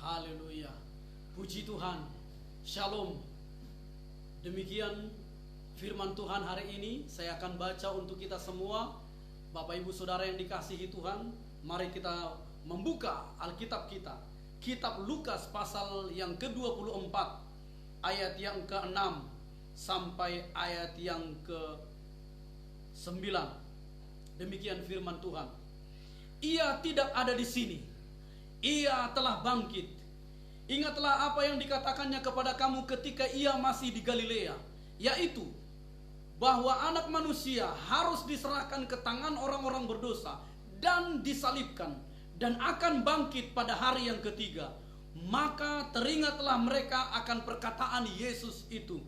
Haleluya. Puji Tuhan. Shalom. Demikian firman Tuhan hari ini saya akan baca untuk kita semua. Bapak Ibu Saudara yang dikasihi Tuhan, mari kita membuka Alkitab kita. Kitab Lukas pasal yang ke-24 ayat yang ke-6 sampai ayat yang ke-9. Demikian firman Tuhan. Ia tidak ada di sini. Ia telah bangkit. Ingatlah apa yang dikatakannya kepada kamu ketika ia masih di Galilea, yaitu bahwa anak manusia harus diserahkan ke tangan orang-orang berdosa dan disalibkan, dan akan bangkit pada hari yang ketiga. Maka teringatlah mereka akan perkataan Yesus itu.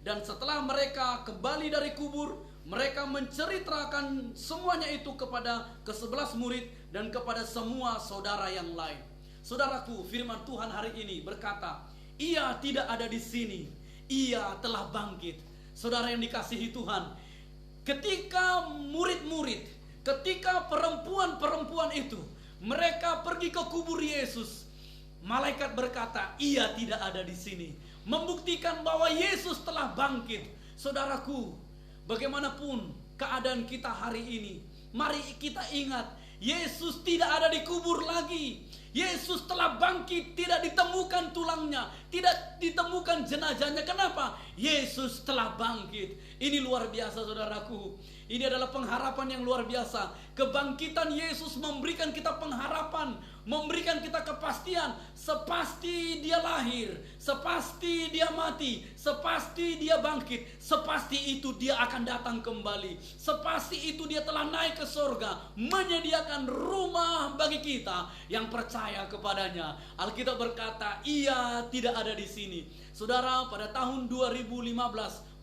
Dan setelah mereka kembali dari kubur, mereka menceritakan semuanya itu kepada ke-11 murid dan kepada semua saudara yang lain. Saudaraku, firman Tuhan hari ini berkata, ia tidak ada di sini, ia telah bangkit. Saudara yang dikasihi Tuhan, ketika murid-murid, ketika perempuan-perempuan itu, mereka pergi ke kubur Yesus, malaikat berkata, ia tidak ada di sini, membuktikan bahwa Yesus telah bangkit. Saudaraku, bagaimanapun keadaan kita hari ini, mari kita ingat, Yesus tidak ada di kubur lagi. Yesus telah bangkit, tidak ditemukan tulangnya, tidak ditemukan jenazahnya. Kenapa? Yesus telah bangkit. Ini luar biasa, saudaraku. Ini adalah pengharapan yang luar biasa. Kebangkitan Yesus memberikan kita pengharapan, memberikan kita kepastian. Sepasti dia lahir, sepasti dia mati, sepasti dia bangkit, sepasti itu dia akan datang kembali, sepasti itu dia telah naik ke surga, menyediakan rumah bagi kita yang percaya kepadanya. Alkitab berkata, ia tidak ada di sini. Saudara, pada tahun 2015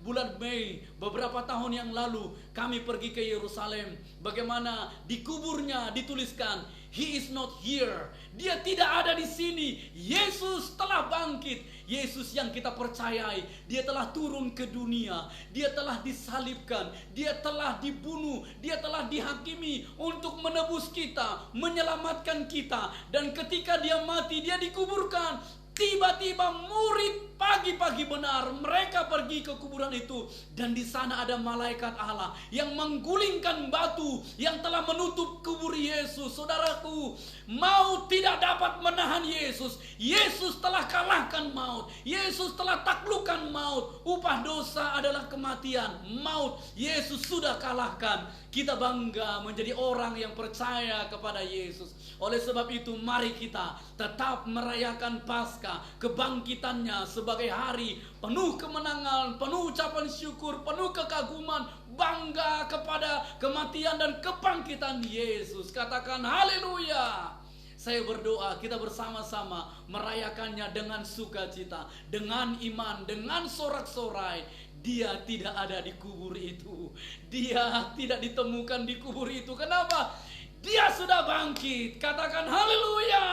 bulan Mei, beberapa tahun yang lalu, kami pergi ke Yerusalem. Bagaimana di kuburnya dituliskan, He is not here. Dia tidak ada di sini. Yesus telah bangkit. Yesus yang kita percayai, dia telah turun ke dunia. Dia telah disalibkan, dia telah dibunuh, dia telah dihakimi untuk menebus kita, menyelamatkan kita. Dan ketika dia mati, dia dikuburkan. Tiba-tiba murid pagi-pagi benar mereka pergi ke kuburan itu, dan di sana ada malaikat Allah yang menggulingkan batu yang telah menutup kubur Yesus. Saudaraku, maut tidak dapat menahan Yesus. Yesus telah kalahkan maut. Yesus telah taklukkan maut. Upah dosa adalah kematian. Maut Yesus sudah kalahkan. Kita bangga menjadi orang yang percaya kepada Yesus. Oleh sebab itu, mari kita tetap merayakan Paskah, kebangkitannya sebagai hari penuh kemenangan, penuh ucapan syukur, penuh kekaguman, bangga kepada kematian dan kebangkitan Yesus. Katakan haleluya. Saya berdoa kita bersama-sama merayakannya dengan sukacita, dengan iman, dengan sorak-sorai. Dia tidak ada di kubur itu. Dia tidak ditemukan di kubur itu. Kenapa? Dia sudah bangkit. Katakan haleluya.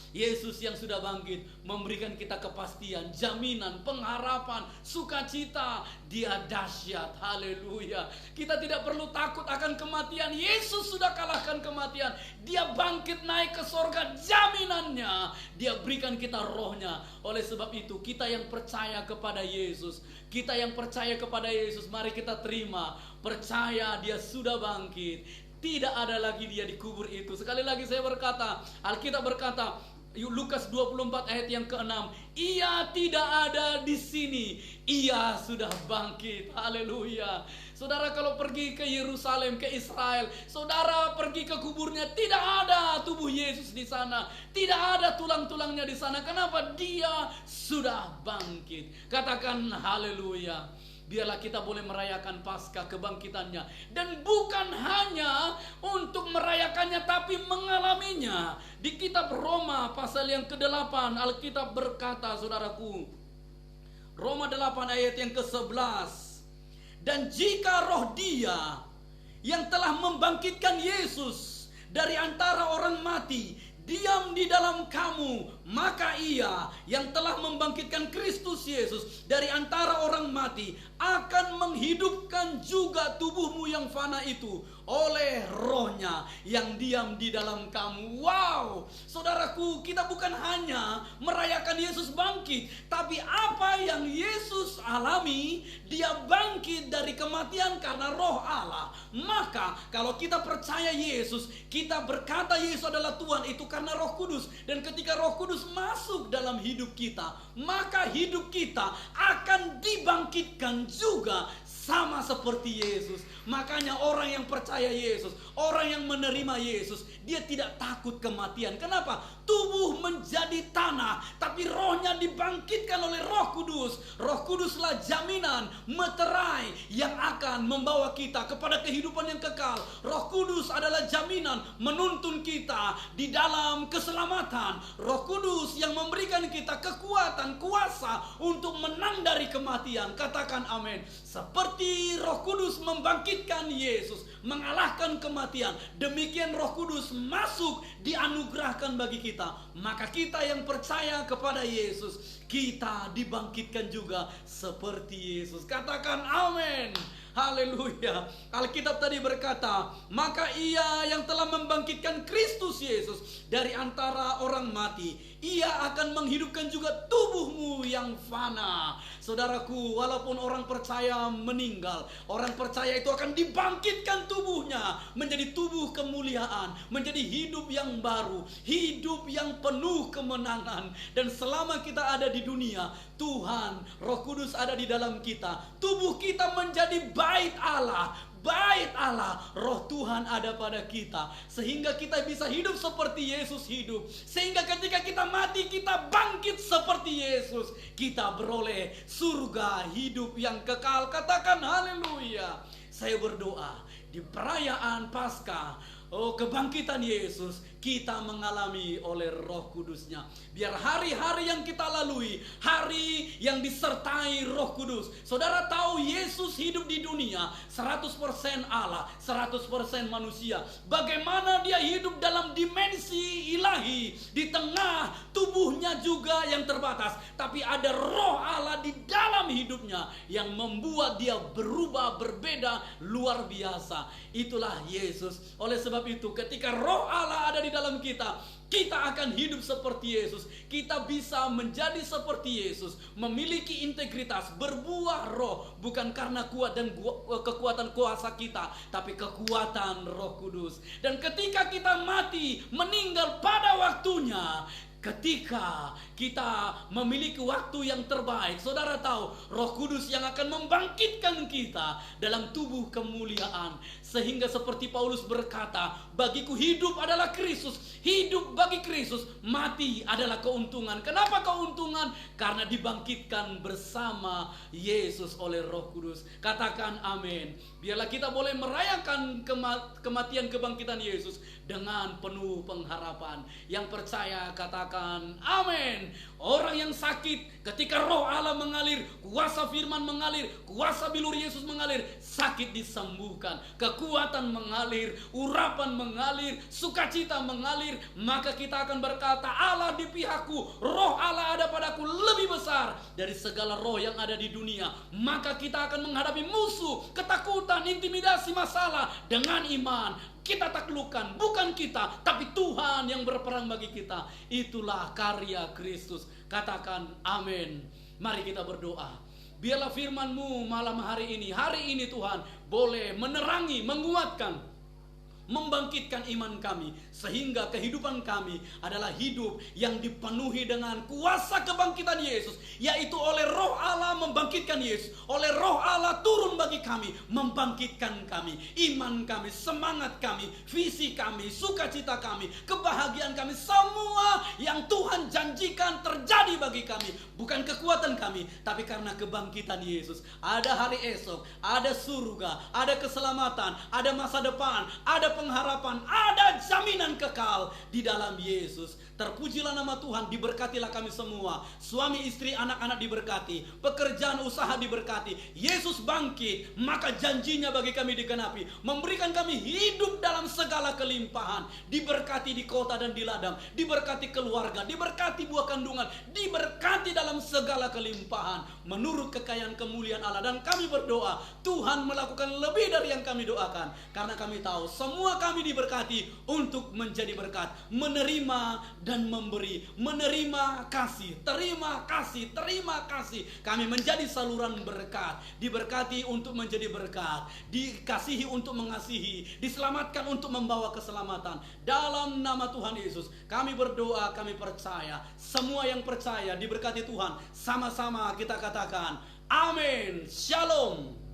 Yesus yang sudah bangkit memberikan kita kepastian, jaminan, pengharapan, sukacita. Dia dahsyat. Haleluya. Kita tidak perlu takut akan kematian. Yesus sudah kalahkan kematian. Dia bangkit naik ke sorga. Jaminannya dia berikan kita rohnya. Oleh sebab itu kita yang percaya kepada Yesus, kita yang percaya kepada Yesus, mari kita terima. Percaya dia sudah bangkit. Tidak ada lagi dia di kubur itu. Sekali lagi saya berkata, Alkitab berkata, Lukas 24 ayat yang ke-6, ia tidak ada di sini, ia sudah bangkit. Haleluya. Saudara kalau pergi ke Yerusalem, ke Israel, saudara pergi ke kuburnya, tidak ada tubuh Yesus di sana, tidak ada tulang-tulangnya di sana. Kenapa? Dia sudah bangkit. Katakan haleluya. Biarlah kita boleh merayakan Paskah, kebangkitannya. Dan bukan hanya untuk merayakannya, tapi mengalaminya. Di kitab Roma pasal yang ke-8, Alkitab berkata, saudaraku, Roma 8 ayat yang ke-11, dan jika roh dia yang telah membangkitkan Yesus dari antara orang mati diam di dalam kamu, maka Ia yang telah membangkitkan Kristus Yesus dari antara orang mati akan menghidupkan juga tubuhmu yang fana itu oleh Roh-Nya yang diam di dalam kamu. Wow, saudaraku, kita bukan hanya merayakan Yesus bangkit, tapi apa yang Yesus alami, Dia bangkit dari kematian karena Roh Allah. Maka kalau kita percaya Yesus, kita berkata Yesus adalah Tuhan, itu karena Roh Kudus. Dan ketika Roh Kudus masuk dalam hidup kita, maka hidup kita akan dibangkitkan juga sama seperti Yesus. Makanya orang yang percaya Yesus, orang yang menerima Yesus, dia tidak takut kematian. Kenapa? Tubuh menjadi tanah, tapi rohnya dibangkitkan oleh Roh Kudus. Roh Kuduslah jaminan meterai yang akan membawa kita kepada kehidupan yang kekal. Roh Kudus adalah jaminan menuntun kita di dalam keselamatan. Roh Kudus yang memberikan kita kekuatan, kuasa untuk menang dari kematian. Katakan amin. Seperti Roh Kudus membangkitkan Yesus, mengalahkan kematian, demikian Roh Kudus masuk dianugerahkan bagi kita. Maka kita yang percaya kepada Yesus, kita dibangkitkan juga seperti Yesus. Katakan amin. Haleluya. Alkitab tadi berkata, maka Ia yang telah membangkitkan Kristus Yesus dari antara orang mati, Ia akan menghidupkan juga tubuhmu yang fana. Saudaraku, walaupun orang percaya meninggal, orang percaya itu akan dibangkitkan tubuhnya menjadi tubuh kemuliaan, menjadi hidup yang baru, hidup yang penuh kemenangan. Dan selama kita ada di dunia, Tuhan, Roh Kudus ada di dalam kita, tubuh kita menjadi bait Allah. Bait Allah, Roh Tuhan ada pada kita, sehingga kita bisa hidup seperti Yesus hidup. Sehingga ketika kita mati, kita bangkit seperti Yesus. Kita beroleh surga hidup yang kekal. Katakan haleluya. Saya berdoa di perayaan Paskah, kebangkitan Yesus, kita mengalami oleh Roh Kudusnya. Biar hari-hari yang kita lalui, hari yang disertai Roh Kudus. Saudara tahu Yesus hidup di dunia 100% Allah, 100% manusia. Bagaimana dia hidup dalam dimensi ilahi, di tengah tubuhnya juga yang terbatas, tapi ada Roh Allah di dalam hidupnya yang membuat dia berubah, berbeda, luar biasa. Itulah Yesus. Oleh sebab itu, ketika Roh Allah ada di dalam kita, kita akan hidup seperti Yesus. Kita bisa menjadi seperti Yesus, memiliki integritas, berbuah roh, bukan karena kuat dan kekuatan kuasa kita, tapi kekuatan Roh Kudus. Dan ketika kita mati, meninggal pada waktunya, ketika kita memiliki waktu yang terbaik, saudara tahu Roh Kudus yang akan membangkitkan kita dalam tubuh kemuliaan. Sehingga seperti Paulus berkata, bagiku hidup adalah Kristus, hidup bagi Kristus, mati adalah keuntungan. Kenapa keuntungan? Karena dibangkitkan bersama Yesus oleh Roh Kudus. Katakan amin. Biarlah kita boleh merayakan kematian kebangkitan Yesus dengan penuh pengharapan. Yang percaya katakan amin. Orang yang sakit, ketika Roh Allah mengalir, kuasa firman mengalir, kuasa bilur Yesus mengalir, sakit disembuhkan, kekuatan mengalir, urapan mengalir, sukacita mengalir. Maka kita akan berkata, Allah di pihakku, Roh Allah ada padaku lebih besar dari segala roh yang ada di dunia. Maka kita akan menghadapi musuh, ketakutan, intimidasi, masalah dengan iman. Kita taklukkan, bukan kita, tapi Tuhan yang berperang bagi kita. Itulah karya Kristus. Katakan amin. Mari kita berdoa. Biarlah firman-Mu malam hari ini Tuhan boleh menerangi, menguatkan, membangkitkan iman kami, sehingga kehidupan kami adalah hidup yang dipenuhi dengan kuasa kebangkitan Yesus, yaitu oleh Roh Allah membangkitkan Yesus, oleh Roh Allah turun bagi kami, membangkitkan kami, iman kami, semangat kami, visi kami, sukacita kami, kebahagiaan kami, semua yang Tuhan janjikan terjadi bagi kami, bukan kekuatan kami, tapi karena kebangkitan Yesus. Ada hari esok, ada surga, ada keselamatan, ada masa depan, ada pengharapan, ada jaminan kekal di dalam Yesus. Terpujilah nama Tuhan, diberkatilah kami semua. Suami, istri, anak-anak diberkati, pekerjaan usaha diberkati. Yesus bangkit, maka janjinya bagi kami digenapi, memberikan kami hidup dalam segala kelimpahan. Diberkati di kota dan di ladang, diberkati keluarga, diberkati buah kandungan, diberkati dalam segala kelimpahan menurut kekayaan kemuliaan Allah. Dan kami berdoa, Tuhan melakukan lebih dari yang kami doakan, karena kami tahu semua kami diberkati untuk menjadi berkat, menerima dan memberi, menerima kasih, terima kasih, terima kasih. Kami menjadi saluran berkat, diberkati untuk menjadi berkat, dikasihi untuk mengasihi, diselamatkan untuk membawa keselamatan. Dalam nama Tuhan Yesus kami berdoa, kami percaya. Semua yang percaya diberkati Tuhan, sama-sama kita katakan amin. Shalom.